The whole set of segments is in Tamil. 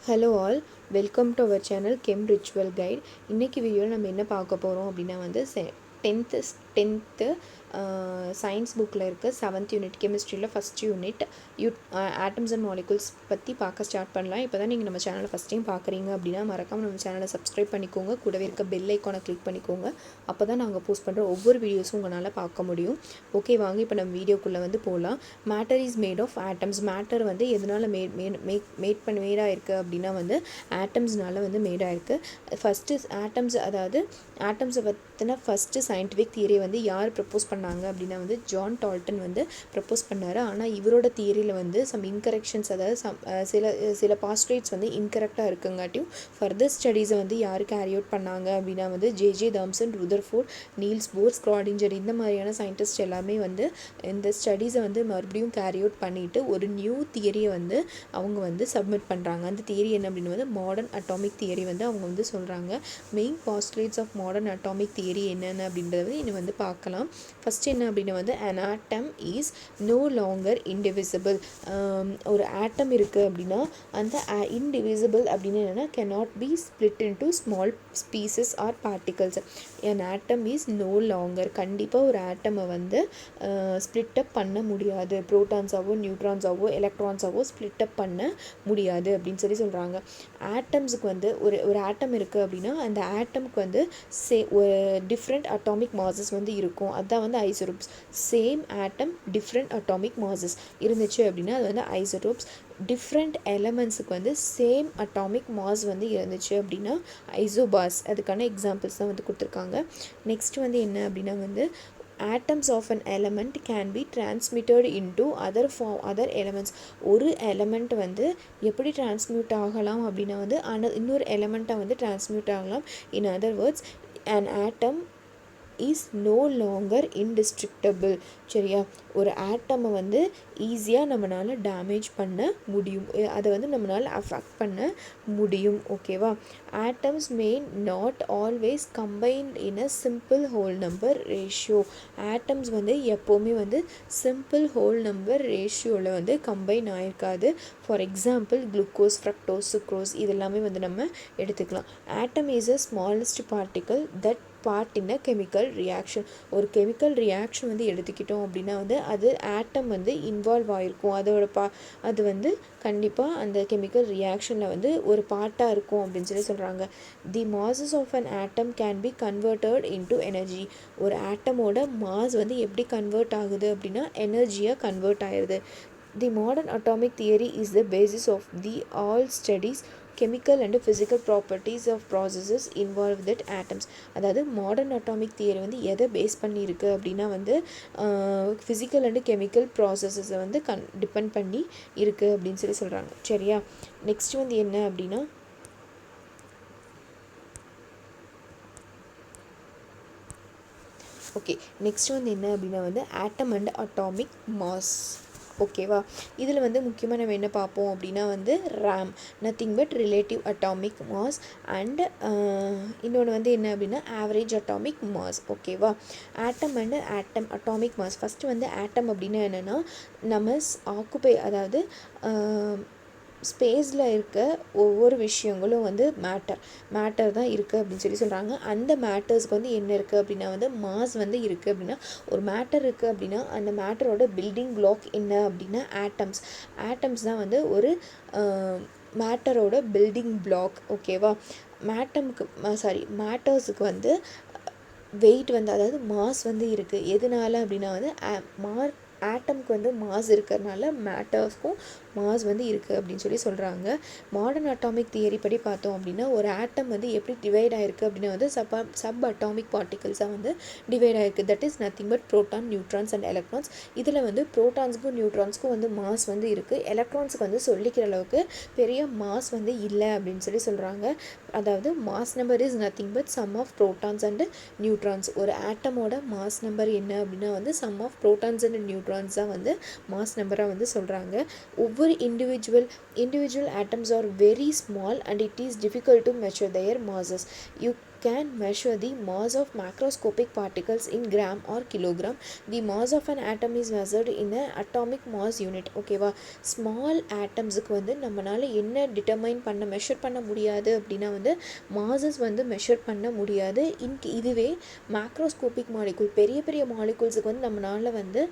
Hello all, welcome to our channel chem ritual guide. இன்றைக்கி வீடியோவில் நம்ம என்ன பார்க்க போகிறோம் அப்படின்னா வந்து டென்த்து சயின்ஸ் புக்கில் இருக்க 7th யூனிட் கெமிஸ்ட்ரியில் first unit atoms and molecules பற்றி பார்க்க ஸ்டார்ட் பண்ணலாம். இப்போ தான் நீங்கள் நம்ம சேனலை ஃபஸ்ட் டைம் பார்க்குறீங்க அப்படின்னா மறக்காமல் நம்ம சேனலை சப்ஸ்கிரைப் பண்ணிக்கோங்க. கூடவே இருக்க பெல் ஐக்கானை கிளிக் பண்ணிக்கோங்க. அப்போ தான் நாங்கள் போஸ்ட் பண்ணுற ஒவ்வொரு வீடியோஸும் உங்களால் பார்க்க முடியும். ஓகே, வாங்க இப்போ நம்ம வீடியோக்குள்ளே வந்து போகலாம். Matter is made of atoms. Matter வந்து எதனால் மேடாக இருக்குது அப்படின்னா வந்து ஆட்டம்ஸ்னால வந்து மேடாக இருக்குது. ஃபஸ்ட்டு ஆட்டம்ஸை பற்றின ஃபஸ்ட்டு சயின்டிஃபிக் தியரி வந்து யார் ப்ரப்போஸ் பண்ணாங்க அப்படின்னா வந்து ஜான் டால்டன் வந்து ப்ரப்போஸ் பண்ணார். ஆனால் இவரோட தியரியில் வந்து சம் இன்கரெக்ஷன்ஸ், அதாவது சில பாஸ்ட்ரேட்ஸ் வந்து இன்கரெக்டாக இருக்குங்காட்டியும் ஃபர்தர் ஸ்டடீஸை வந்து யார் கேரி அவுட் பண்ணாங்க அப்படின்னா வந்து J Thomson, Rutherford, Niels Bohr, Schrodinger, இந்த மாதிரியான சயின்டிஸ்ட் எல்லாமே வந்து இந்த ஸ்டடீஸை வந்து மறுபடியும் கேரி அவுட் பண்ணிவிட்டு ஒரு நியூ தியரியை வந்து அவங்க வந்து சப்மிட் பண்ணுறாங்க. அந்த தியரி என்ன அப்படின்னு வந்து மாடர்ன் அட்டாமிக் தியரி வந்து அவங்க வந்து சொல்கிறாங்க. Main postulates of modern atomic theory என்னென்ன அப்படின்றது இனி வந்து பார்க்கலாம். ஃபஸ்ட் என்ன அப்படின்னா வந்து an atom is no longer indivisible. ஒரு ஆட்டம் இருக்குது அப்படின்னா அந்த indivisible அப்படின்னு என்னென்னா cannot be split into small pieces or particles. an atom is no longer, கண்டிப்பாக ஒரு ஆட்டமை வந்து ஸ்ப்ளிட் அப் பண்ண முடியாது. ப்ரோட்டான்ஸாவோ நியூட்ரான்ஸாவோ எலக்ட்ரான்ஸாவோ ஸ்ப்ளிட் அப் பண்ண முடியாது அப்படின்னு சொல்கிறாங்க. ஆட்டம்ஸுக்கு வந்து ஒரு ஆட்டம் இருக்குது அப்படின்னா அந்த ஆட்டமுக்கு வந்து ஒரு டிஃப்ரெண்ட் அட்டாமிக் மாசஸ் வந்து இருக்கும். அதுதான் வந்து ஐசோடோப்ஸ். சேம் ஆட்டம் டிஃப்ரெண்ட் அட்டாமிக் மாசஸ் இருந்துச்சு அப்படின்னா அது வந்து ஐசோடோப்ஸ். டிஃப்ரெண்ட் எலமெண்ட்ஸுக்கு வந்து சேம் அட்டாமிக் மாஸ் வந்து இருந்துச்சு அப்படின்னா ஐசோபார்ஸ். அதுக்கான எக்ஸாம்பிள்ஸ் தான் வந்து கொடுத்துருக்காங்க. நெக்ஸ்ட் வந்து என்ன அப்படின்னா வந்து atoms of an element can be transmitted into other elements. ஒரு எலமெண்ட் வந்து எப்படி டிரான்ஸ்மியூட் ஆகலாம் அப்படின்னா வந்து இன்னொரு எலமெண்ட்டை வந்து டிரான்ஸ்மியூட் ஆகலாம். In other words an atom is no longer indestructible. சரியா? ஒரு ஆட்டமை வந்து ஈஸியாக நம்மளால் டேமேஜ் பண்ண முடியும், அதை வந்து நம்மளால் அஃபெக்ட் பண்ண முடியும். ஓகேவா? Atoms may not always combined in a simple whole number ratio. Atoms வந்து எப்போவுமே வந்து சிம்பிள் ஹோல் நம்பர் ரேஷியோவில் வந்து கம்பைன் ஆகிருக்காது. For example glucose, fructose, sucrose இதெல்லாமே வந்து நம்ம எடுத்துக்கலாம். Atom is a smallest particle that part in a chemical reaction. ஒரு கெமிக்கல் ரியாக்ஷன் வந்து எடுத்துக்கிட்டோம் அப்படின்னா வந்து அது ஆட்டம் வந்து இன்வால்வ் ஆகிருக்கும். அது வந்து கண்டிப்பாக அந்த கெமிக்கல் ரியாக்ஷனில் வந்து ஒரு பார்ட்டாக இருக்கும் அப்படின்னு சொல்கிறாங்க. The masses of an atom can be converted into energy. ஒரு ஆட்டமோட மாஸ் வந்து எப்படி கன்வெர்ட் ஆகுது அப்படின்னா எனர்ஜியாக கன்வெர்ட் ஆயிடுது. The modern atomic theory is the basis of the all studies chemical and physical properties of processes involve that atoms. அதாவது மாடர்ன் அட்டாமிக் தியரி வந்து எதை பேஸ் பண்ணியிருக்கு அப்படின்னா வந்து ஃபிசிக்கல் அண்டு கெமிக்கல் ப்ராசஸஸை வந்து டிபெண்ட் பண்ணி இருக்குது அப்படின்னு சொல்கிறாங்க. சரியா? நெக்ஸ்ட் வந்து என்ன அப்படின்னா ஓகே, நெக்ஸ்ட் வந்து என்ன அப்படின்னா வந்து ஆட்டம் அண்ட் அட்டாமிக் மாஸ். ஓகேவா? இதில் வந்து முக்கியமாக நம்ம என்ன பார்ப்போம் அப்படின்னா வந்து RAM, nothing but relative atomic mass, and இன்னொன்று வந்து என்ன அப்படின்னா ஆவரேஜ் அட்டாமிக் மாஸ். ஓகேவா? ஆட்டம் அண்ட் அட்டாமிக் மாஸ். ஃபஸ்ட்டு வந்து ஆட்டம் அப்படின்னா என்னென்னா நம்ம அதாவது ஸ்பேஸில் இருக்க ஒவ்வொரு விஷயங்களும் வந்து மேட்டர் தான் இருக்குது அப்படின்னு சொல்கிறாங்க. அந்த மேட்டர்ஸ்க்கு வந்து என்ன இருக்குது அப்படின்னா வந்து மாஸ் வந்து இருக்குது. அப்படின்னா ஒரு மேட்டர் இருக்குது அப்படின்னா அந்த மேட்டரோட பில்டிங் பிளாக் என்ன அப்படின்னா ஆட்டம்ஸ் தான் வந்து ஒரு மேட்டரோட பில்டிங் பிளாக். ஓகேவா? மேட்டர்ஸுக்கு வந்து வெயிட் வந்து, அதாவது மாஸ் வந்து இருக்குது. எதனால அப்படின்னா வந்து ஆட்டம்க்கு வந்து மாஸ் இருக்கிறதுனால மேட்டர்ஸ்க்கும் மாஸ் வந்து இருக்குது அப்படின்னு சொல்கிறாங்க. மாடர்ன் அட்டாமிக் தியரி படி பார்த்தோம் அப்படின்னா ஒரு ஆட்டம் வந்து எப்படி டிவைட் ஆகிருக்கு அப்படின்னா வந்து சப் அட்டாமிக் பார்ட்டிகல்ஸாக வந்து டிவைட் ஆகிருக்கு. That is nothing but proton, neutrons and electrons. இதில் வந்து ப்ரோட்டான்ஸுக்கும் நியூட்ரான்ஸுக்கும் வந்து மாஸ் வந்து இருக்குது. எலக்ட்ரான்ஸுக்கு வந்து சொல்லிக்கிற அளவுக்கு பெரிய மாஸ் வந்து இல்லை அப்படின்னு சொல்கிறாங்க. அதாவது mass number is nothing but sum of protons and neutrons. ஒரு ஆட்டமோட மாஸ் நம்பர் என்ன அப்படின்னா வந்து sum of protons and neutrons தான் வந்து மாஸ் நம்பராக வந்து சொல்கிறாங்க. ஒவ்வொரு individual atoms are very small and it is difficult to measure their masses. can measure the mass of macroscopic particles in gram or kilogram. The mass of an atom is measured in a atomic mass unit. ஓகேவா, ஸ்மால் ஆட்டம்ஸுக்கு வந்து நம்மளால் என்ன டிட்டர்மைன் பண்ண மெஷர் பண்ண முடியாது அப்படின்னா வந்து மாசஸ் வந்து மெஷர் பண்ண முடியாது. இதுவே மேக்ரோஸ்கோபிக் மாலிகுல் பெரிய பெரிய மாலிகுல்ஸுக்கு வந்து நம்மளால் வந்து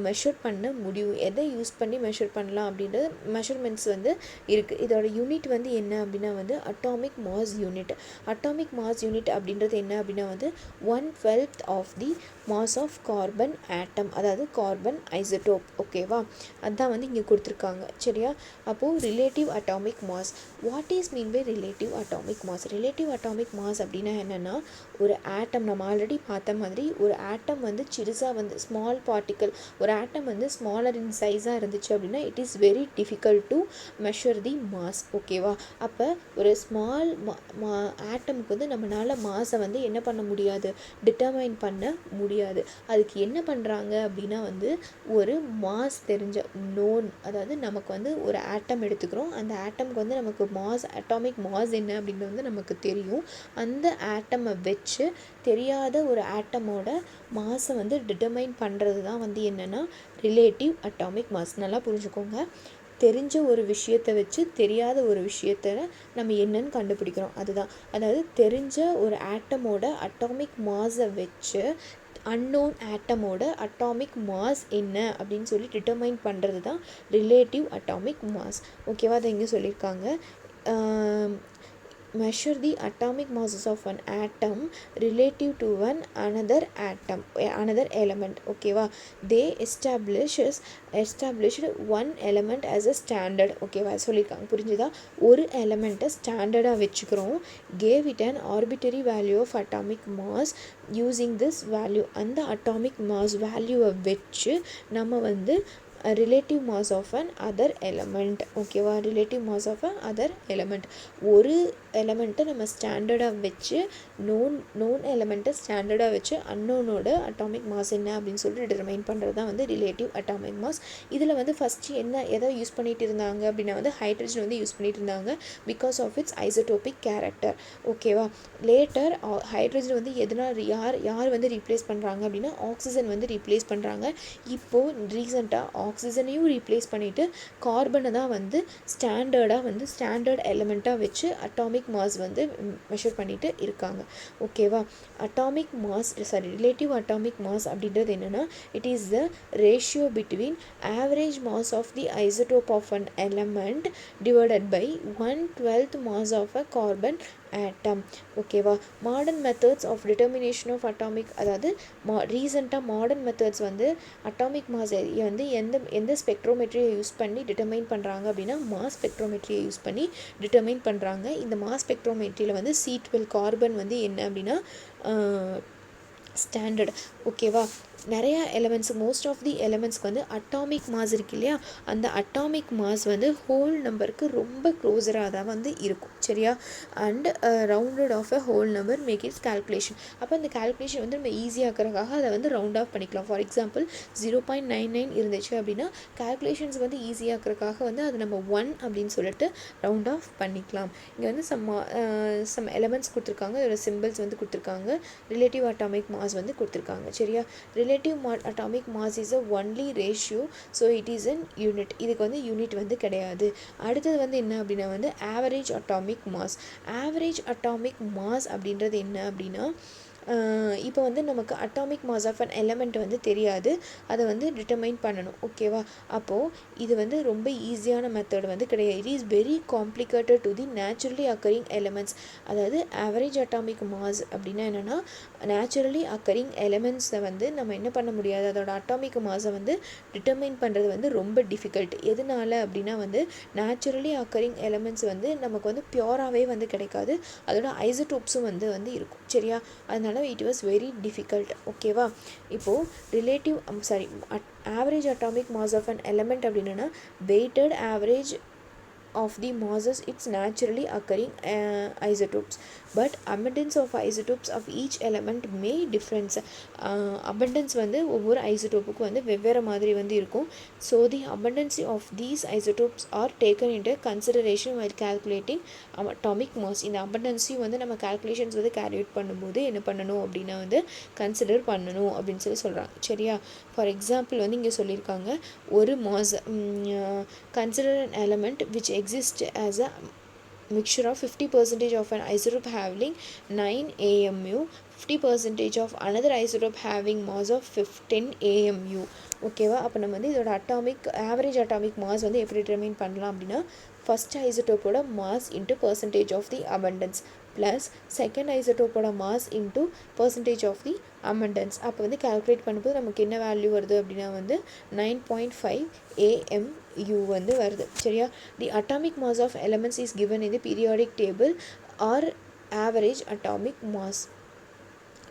மெஷர் பண்ண முடியும். எதை யூஸ் பண்ணி மெஷர் பண்ணலாம் அப்படின்றது மெஷர்மெண்ட்ஸ் வந்து இருக்குது. இதோட யூனிட் வந்து என்ன அப்படின்னா வந்து atomic mass unit. Atomic mass unit அப்படின்றது என்ன அப்படின்னா வந்து 1/12 of the mass of carbon atom, அதாவது கார்பன் ஐசோடோப். ஓகேவா, அதுதான் வந்து இங்கே கொடுத்துருக்காங்க. சரியா, அப்போது relative atomic mass. What is mean by relative atomic mass? Relative atomic mass அப்படின்னா என்னென்னா, ஒரு ஆட்டம் நம்ம ஆல்ரெடி பார்த்த மாதிரி ஒரு ஆட்டம் வந்து சிறுசாக வந்து ஸ்மால் பார்ட்டிக்கல், ஒரு ஆட்டம் வந்து ஸ்மாலர் இன் சைஸாக இருந்துச்சு அப்படின்னா it is very difficult to measure the mass. ஓகேவா, அப்போ ஒரு ஸ்மால் ஆட்டமுக்கு வந்து நம்மளால் மாஸை வந்து என்ன பண்ண முடியாது, டிட்டர்மைன் பண்ண முடியாது. அதுக்கு என்ன பண்ணுறாங்க அப்படின்னா வந்து ஒரு மாஸ் தெரிஞ்ச நோன், அதாவது நமக்கு வந்து ஒரு ஆட்டம் எடுத்துக்கிறோம், அந்த ஆட்டமுக்கு வந்து நமக்கு மாஸ், அட்டாமிக் மாஸ் என்ன அப்படின்னு வந்து நமக்கு தெரியும். அந்த ஆட்டமை வச்சு தெரியாத ஒரு ஆட்டமோட மாஸை வந்து டிட்டர்மைன் பண்ணுறது தான் வந்து என்னென்னா ரிலேட்டிவ் அட்டாமிக் மாஸ். நல்லா புரிஞ்சுக்கோங்க, தெரிஞ்ச ஒரு விஷயத்தை வச்சு தெரியாத ஒரு விஷயத்தை நம்ம என்னன்னு கண்டுபிடிக்கிறோம், அதுதான். அதாவது தெரிஞ்ச ஒரு ஆட்டமோட அட்டாமிக் மாஸை வச்சு அன்னோன் ஆட்டமோட அட்டாமிக் மாஸ் என்ன அப்படின்னு சொல்லி டிட்டர்மைன் பண்ணுறது தான் ரிலேட்டிவ் அட்டாமிக் மாஸ். ஓகேவா, அதை இங்கே சொல்லியிருக்காங்க. measure the atomic masses of an atom relative to another atom, another element. ஓகேவா, they established one element as a standard. ஓகேவா, சொல்லியிருக்காங்க, புரிஞ்சுதா? ஒரு எலமெண்ட்டை ஸ்டாண்டர்டாக வச்சுக்கிறோம், gave it an arbitrary value of atomic mass using this value. அந்த அட்டாமிக் மாஸ் வேல்யூவை வச்சு நம்ம வந்து relative mass of another element. ஓகேவா, relative mass of another element. ஒரு எலமெண்ட்டை நம்ம ஸ்டாண்டர்டாக வச்சு நோன் எலமெண்ட்டை ஸ்டாண்டர்டாக வச்சு அன்னோனோட அட்டாமிக் மாஸ் என்ன அப்படின்னு சொல்லிட்டு டிட்டர்மைன் பண்ணுறது தான் வந்து ரிலேட்டிவ் அட்டாமிக் மாஸ். இதில் வந்து ஃபஸ்ட்டு எதை யூஸ் பண்ணிகிட்டு இருந்தாங்க அப்படின்னா வந்து ஹைட்ரஜன் வந்து யூஸ் பண்ணிகிட்டு இருந்தாங்க because of its isotopic character. ஓகேவா, லேட்டர் ஹைட்ரஜன் வந்து எதனால் யார் வந்து ரீப்ளேஸ் பண்ணுறாங்க அப்படின்னா ஆக்சிஜன் வந்து ரீப்ளேஸ் பண்ணுறாங்க. இப்போது ரீசெண்டாக ஆக்சிஜனையும் ரீப்ளேஸ் பண்ணிவிட்டு கார்பனை தான் வந்து ஸ்டாண்டர்ட் எலிமெண்ட்டாக வச்சு அட்டாமிக் மாஸ் வந்து மெஷர் பண்ணிட்டு இருக்காங்க. ஓகேவா, ரிலேட்டிவ் அட்டாமிக் மாஸ் அப்படின்றது என்னென்னா it is the ratio between average mass of the isotope of an element divided by 1/12 mass of a carbon atom. ஓகேவா, modern methods of determination of atomic, அதாவது ரீசெண்டாக மாடர்ன் மெத்தட்ஸ் வந்து அட்டாமிக் மாஸ் வந்து எந்த ஸ்பெக்ட்ரோமெட்ரியை யூஸ் பண்ணி டிட்டர்மைன் பண்ணுறாங்க அப்படின்னா மாஸ் ஸ்பெக்ட்ரோமெட்ரியை யூஸ் பண்ணி டிட்டர்மைன் பண்ணுறாங்க. இந்த மாஸ் ஸ்பெக்ட்ரோமெட்ரியில் வந்து C12 கார்பன் வந்து என்ன அப்படின்னா ஸ்டாண்டர்ட். ஓகேவா, நிறையா எலமெண்ட்ஸ், மோஸ்ட் ஆஃப் தி எலமெண்ட்ஸ்க்கு வந்து அட்டாமிக் மாஸ் இருக்கு இல்லையா, அந்த அட்டாமிக் மாஸ் வந்து ஹோல் நம்பருக்கு ரொம்ப க்ளோஸராக தான் வந்து இருக்கும். சரியா, and rounded of a whole number make its calculation. அப்போ அந்த கால்குலேஷன் வந்து நம்ம ஈஸியாகிறதுக்காக அதை வந்து ரவுண்ட் ஆஃப் பண்ணிக்கலாம். ஃபார் எக்ஸாம்பிள் 0.99 இருந்துச்சு அப்படின்னா கால்குலேஷன்ஸ் வந்து ஈஸியாகிறதுக்காக வந்து அதை நம்ம 1 அப்படின்னு சொல்லிட்டு ரவுண்ட் ஆஃப் பண்ணிக்கலாம். இங்கே வந்து சம் எலமெண்ட்ஸ் கொடுத்துருக்காங்க, இதோட சிம்பிள்ஸ் வந்து கொடுத்துருக்காங்க, ரிலேட்டிவ் அட்டாமிக் மாஸ் வந்து கொடுத்துருக்காங்க. சரியா, relative atomic mass is a only ratio, so it is an unit. இதுக்கு வந்து யூனிட் வந்து கிடையாது. அடுத்தது வந்து என்ன அப்படின்னா வந்து average atomic mass. Average atomic mass அப்படின்றது என்ன அப்படின்னா இப்போ வந்து நமக்கு atomic mass of an element வந்து தெரியாது, அதை வந்து டிட்டர்மைன் பண்ணணும். ஓகேவா, அப்போது இது வந்து ரொம்ப ஈஸியான மெத்தட் வந்து கிடையாது. It is very complicated to the naturally occurring elements. அதாவது ஆவரேஜ் அட்டாமிக் மாஸ் அப்படின்னா என்னென்னா நேச்சுரலி அக்கரிங் எலமெண்ட்ஸை வந்து நம்ம என்ன பண்ண முடியாது, அதோட அட்டாமிக் மாஸை வந்து டிட்டர்மைன் பண்ணுறது வந்து ரொம்ப டிஃபிகல்ட். எதனால அப்படின்னா வந்து நேச்சுரலி அக்கரிங் எலமெண்ட்ஸ் வந்து நமக்கு வந்து பியூராகவே வந்து கிடைக்காது, அதோட ஐசோடோப்ஸும் வந்து இருக்கும். சரியா, அதனால it was very difficult. ஓகேவா, இப்போது average atomic mass of an element அப்படின்னா weighted average of the masses its naturally occurring isotopes, but abundance of isotopes of each element may difference. abundance வந்து ஒவ்வொரு ஐசோடோப்புக்கு வந்து வெவ்வேறு மாதிரி வந்து இருக்கும். So the abundance of these isotopes are taken into consideration while calculating atomic mass. இந்த abundance வந்து நம்ம calculations வந்து calculate பண்ணும்போது என்ன பண்ணணும் அப்படின்னா வந்து கன்சிடர் பண்ணணும் அப்படின்னு சொல்கிறாங்க. சரியா? ஃபார் எக்ஸாம்பிள் வந்து இங்கே சொல்லியிருக்காங்க, ஒரு mass consider an element which exists as a mixture of 50% of an isotope having 9 AMU, 50% of another isotope having mass of 10 AMU. ஓகேவா? அப்போ நம்ம வந்து இதோட ஆவரேஜ் அட்டாமிக் மாஸ் வந்து எப்படி டிட்டர்மைன் பண்ணலாம் அப்படின்னா, ஃபஸ்ட் ஐசோடோப்போட mass into percentage of the abundance plus second ஐசோடோப்போட mass into percentage of the abundance. அப்போ வந்து கால்குலேட் பண்ணும்போது நமக்கு என்ன வேல்யூ வருது அப்படின்னா வந்து 9.5 AMU வந்து வருது. சரியா? The atomic mass of elements is given in the periodic table are average atomic mass.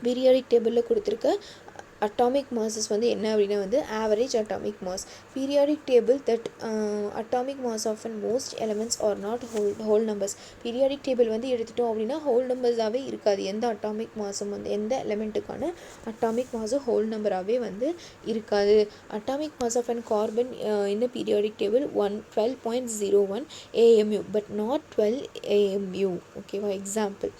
Periodic டேபிளில் கொடுத்துருக்க அட்டாமிக் மாஸஸ் வந்து என்ன அப்படின்னா வந்து average atomic mass. Periodic table that atomic mass of and most elements are not whole numbers. Periodic table வந்து எடுத்துட்டோம் அப்படின்னா ஹோல் நம்பர்ஸாகவே இருக்காது. எந்த அட்டாமிக் மாஸும் வந்து எந்த எலமெண்ட்டுக்கான அட்டாமிக் மாஸும் ஹோல் நம்பராகவே வந்து இருக்காது. Atomic mass of and carbon in the periodic table 12.01 AMU but not 12 AMU. ஓகேவா? எக்ஸாம்பிள்.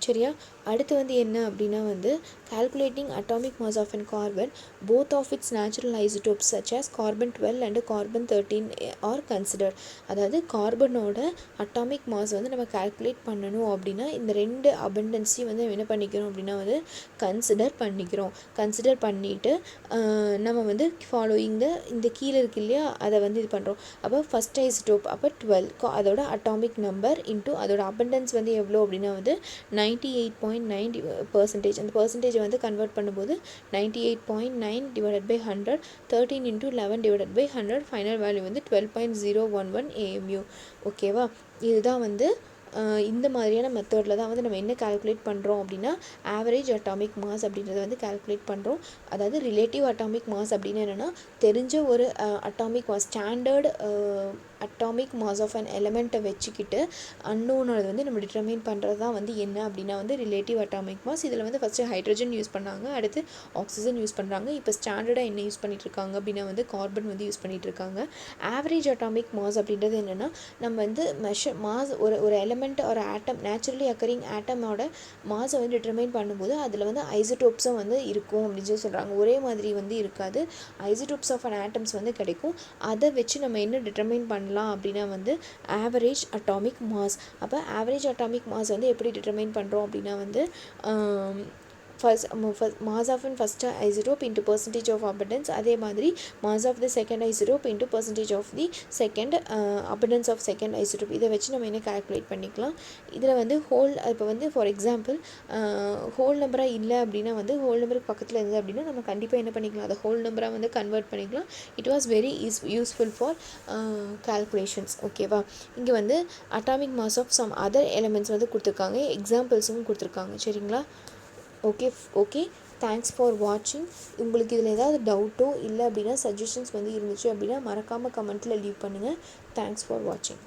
சரியா? அடுத்து வந்து என்ன அப்படின்னா வந்து calculating atomic mass of an carbon, both of its natural isotopes such as carbon 12 and carbon 13 are considered. அதாவது கார்பனோட அட்டாமிக் மாஸ் வந்து நம்ம கால்குலேட் பண்ணணும் அப்படின்னா இந்த ரெண்டு அபண்டன்ஸையும் வந்து என்ன பண்ணிக்கிறோம் அப்படின்னா வந்து கன்சிடர் பண்ணிவிட்டு நம்ம வந்து ஃபாலோயிங் இந்த கீழே இருக்கு இல்லையா, அதை வந்து இது பண்ணுறோம். அப்போ ஃபஸ்ட் ஐசோடோப் அப்போ 12 அதோட அட்டாமிக் நம்பர் இன்ட்டு அதோட அபண்டன்ஸ் வந்து எவ்வளோ அப்படின்னா வந்து 98.9%. அந்த பர்சன்டேஜ் வந்து கன்வெர்ட் பண்ணும்போது 98.9 divided by 100, 13 into 11 divided by 100, final value வந்து 12.011 AMU. ஓகேவா? இதுதான் வந்து இந்த மாதிரியான மெத்தடில் தான் வந்து நம்ம என்ன கால்குலேட் பண்ணுறோம் அப்படின்னா ஆவரேஜ் அட்டாமிக் மாஸ் அப்படின்றத வந்து கால்குலேட் பண்ணுறோம். அதாவது ரிலேட்டிவ் அட்டாமிக் மாஸ் அப்படின்னு என்னென்னா தெரிஞ்ச ஒரு atomic mass, standard atomic mass of an எலமெண்ட்டை வச்சுக்கிட்டு அன்னோனது வந்து நம்ம டிட்டர்மைன் பண்ணுறது தான் வந்து என்ன அப்படின்னா வந்து ரிலேட்டிவ் அட்டாமிக் மாஸ். இதில் வந்து ஃபஸ்ட்டு ஹைட்ரஜன் யூஸ் பண்ணாங்க, அடுத்து ஆக்சிஜன் யூஸ் பண்ணுறாங்க. இப்போ ஸ்டாண்டர்டாக என்ன யூஸ் பண்ணிகிட்ருக்காங்க அப்படின்னா வந்து கார்பன் வந்து யூஸ் பண்ணிகிட்ருக்காங்க. ஆவரேஜ் அட்டாமிக் மாஸ் அப்படின்றது என்னென்னா நம்ம வந்து மாஸ் ஒரு எலமெண்ட் ஒரு ஆட்டம் நேச்சுரலி அக்கரிங் ஆட்டமோட மாஸை வந்து டிட்டர்மைன் பண்ணும்போது அதில் வந்து ஐசோடோப்ஸும் வந்து இருக்கும் அப்படின்னு சொல்லி சொல்கிறாங்க. ஒரே மாதிரி வந்து இருக்காது, ஐசோடோப்ஸ் ஆஃப் அன் ஆட்டம்ஸ் வந்து கிடைக்கும். அதை வச்சு நம்ம என்ன டிட்டர்மைன் பண்ணலாம் அப்படின்னா வந்து ஆவரேஜ் அட்டாமிக் மாஸ். அப்போ ஆவரேஜ் அட்டாமிக் மாஸ் வந்து எப்படி டிட்டர்மைன் பண்ணுறோம் அப்படின்னா வந்து mass of an first isotope into percentage of abundance, அதே மாதிரி mass of the second isotope into percentage of the second abundance of second isotope. இதை வச்சு நம்ம என்ன கால்குலேட் பண்ணிக்கலாம். இதில் வந்து இப்போ வந்து ஃபார் எக்ஸாம்பிள் ஹோல் நம்பராக இல்லை அப்படின்னா வந்து ஹோல் நம்பருக்கு பக்கத்தில் இருந்தது அப்படின்னா நம்ம கண்டிப்பாக என்ன பண்ணிக்கலாம், அதை ஹோல் நம்பராக வந்து கன்வெர்ட் பண்ணிக்கலாம். It was very useful for calculations. ஓகேவா? இங்கே வந்து atomic mass of some other elements வந்து கொடுத்துருக்காங்க, எக்ஸாம்பிள்ஸும் கொடுத்துருக்காங்க. சரிங்களா? ஓகே தேங்க்ஸ் ஃபார் வாட்சிங். உங்களுக்கு இதில் ஏதாவது டவுட்டோ இல்லை அப்படின்னா சஜஷன்ஸ் வந்து இருந்துச்சு அப்படின்னா மறக்காமல் கமெண்ட்டில் லீவ் பண்ணுங்கள். தேங்க்ஸ் ஃபார் வாட்சிங்.